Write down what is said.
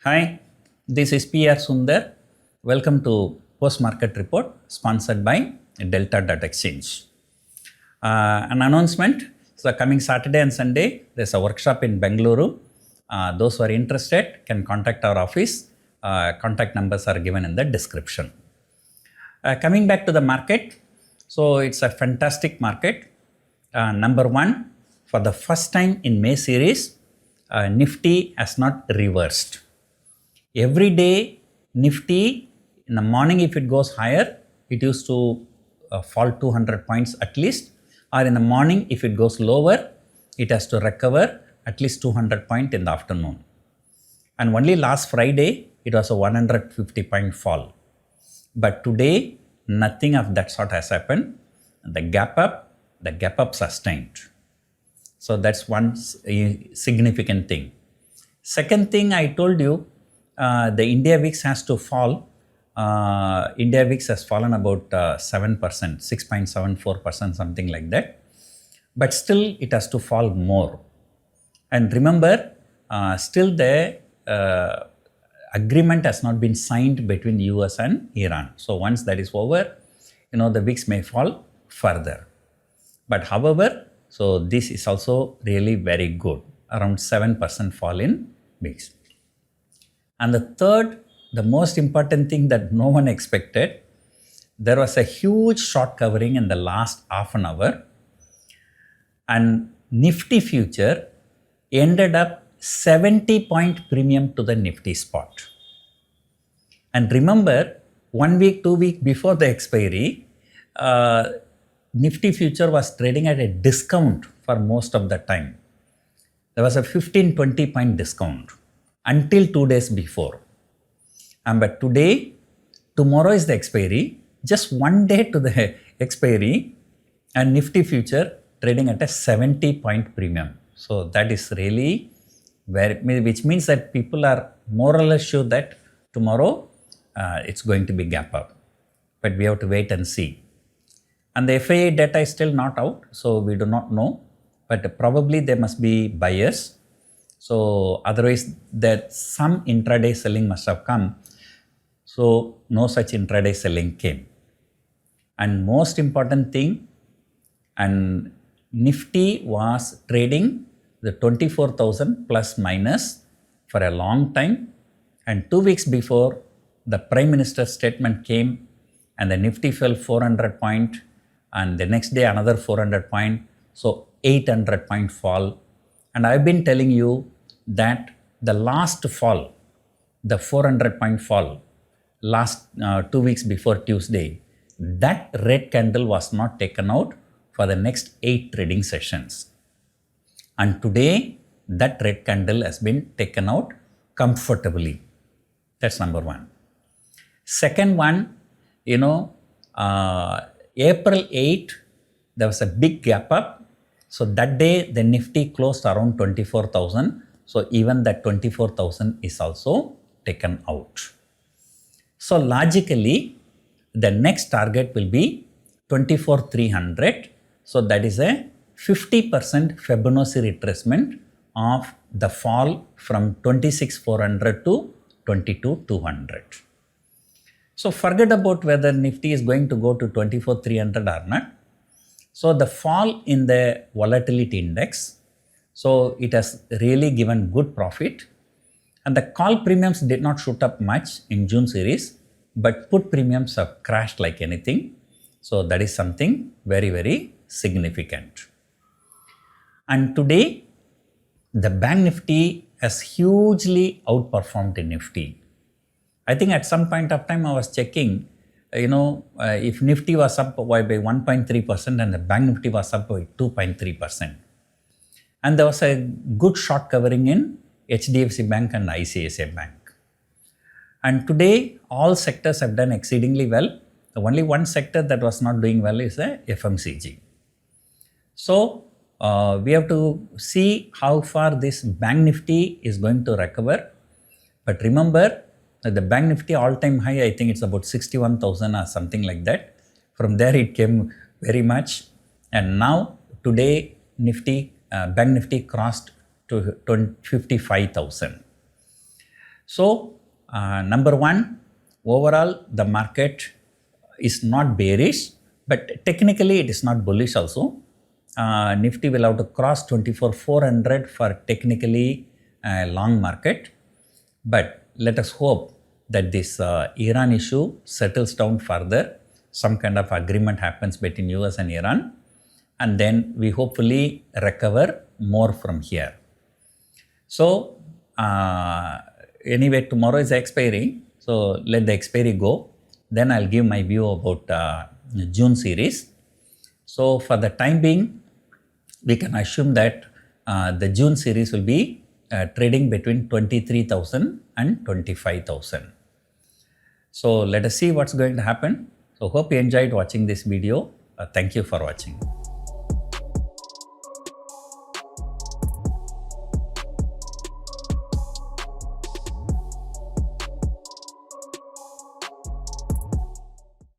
Hi, this is PR Sundar. Welcome to Post Market Report sponsored by Delta.Exchange. An announcement. So, coming Saturday and Sunday, there's a workshop in Bengaluru. Those who are interested can contact our office. Contact numbers are given in the description. Coming back to the market, so it's a fantastic market. Number one, for the first time in May series, Nifty has not reversed. Every day, Nifty in the morning, if it goes higher, it used to fall 200 points at least, or in the morning, if it goes lower, it has to recover at least 200 points in the afternoon. And only last Friday, it was a 150 point fall. But today, nothing of that sort has happened. The gap up sustained. So that's one significant thing. Second thing I told you, the India VIX has to fall. India VIX has fallen about 7%, 6.74%, something like that. But still, it has to fall more. And remember, still the agreement has not been signed between US and Iran. So once that is over, the VIX may fall further. But however, so this is also really very good, around 7% fall in VIX. And the third, the most important thing that no one expected, there was a huge short covering in the last half an hour, and Nifty future ended up 70 point premium to the Nifty spot. And remember, 1 week, 2 weeks before the expiry, Nifty future was trading at a discount for most of the time. There was a 15-20 point discount until 2 days before. But tomorrow is the expiry, just 1 day to the expiry, and Nifty future trading at a 70 point premium. So that is really which means that people are more or less sure that tomorrow it's going to be gap up. But we have to wait and see. And the FII data is still not out, so we do not know. But probably there must be buyers. So otherwise, that some intraday selling must have come. So no such intraday selling came. And most important thing, and Nifty was trading the 24,000 plus minus for a long time. And 2 weeks before, the Prime Minister's statement came and the Nifty fell 400 point, and the next day another 400 point. So 800 point fall. And I've been telling you that the last fall, the 400 point fall, last 2 weeks before Tuesday, that red candle was not taken out for the next 8 trading sessions. And today, that red candle has been taken out comfortably. That's number one. Second one, April 8, there was a big gap up. So that day, the Nifty closed around 24,000. So even that 24,000 is also taken out. So logically, the next target will be 24,300. So that is a 50% Fibonacci retracement of the fall from 26,400 to 22,200. So forget about whether Nifty is going to go to 24,300 or not. So the fall in the volatility index, so it has really given good profit. And the call premiums did not shoot up much in June series, but put premiums have crashed like anything. So that is something very, very significant. And today, the Bank Nifty has hugely outperformed the Nifty. I think at some point of time I was checking, if Nifty was up by 1.3% and the Bank Nifty was up by 2.3%. And there was a good short covering in HDFC Bank and ICICI Bank. And today, all sectors have done exceedingly well. The only one sector that was not doing well is the FMCG. So, we have to see how far this Bank Nifty is going to recover. But remember, the Bank Nifty all-time high, I think it's about 61,000 or something like that. From there, it came very much. And now, today, Bank Nifty crossed to 55,000. So number one, overall the market is not bearish, but technically it is not bullish also. Nifty will have to cross 24,400 for technically long market. But let us hope that this Iran issue settles down further. Some kind of agreement happens between US and Iran, and then we hopefully recover more from here. So anyway, tomorrow is the expiry, so let the expiry go. Then I'll give my view about June series. So for the time being, we can assume that the June series will be trading between 23,000 and 25,000. So let us see what's going to happen. So hope you enjoyed watching this video. Thank you for watching.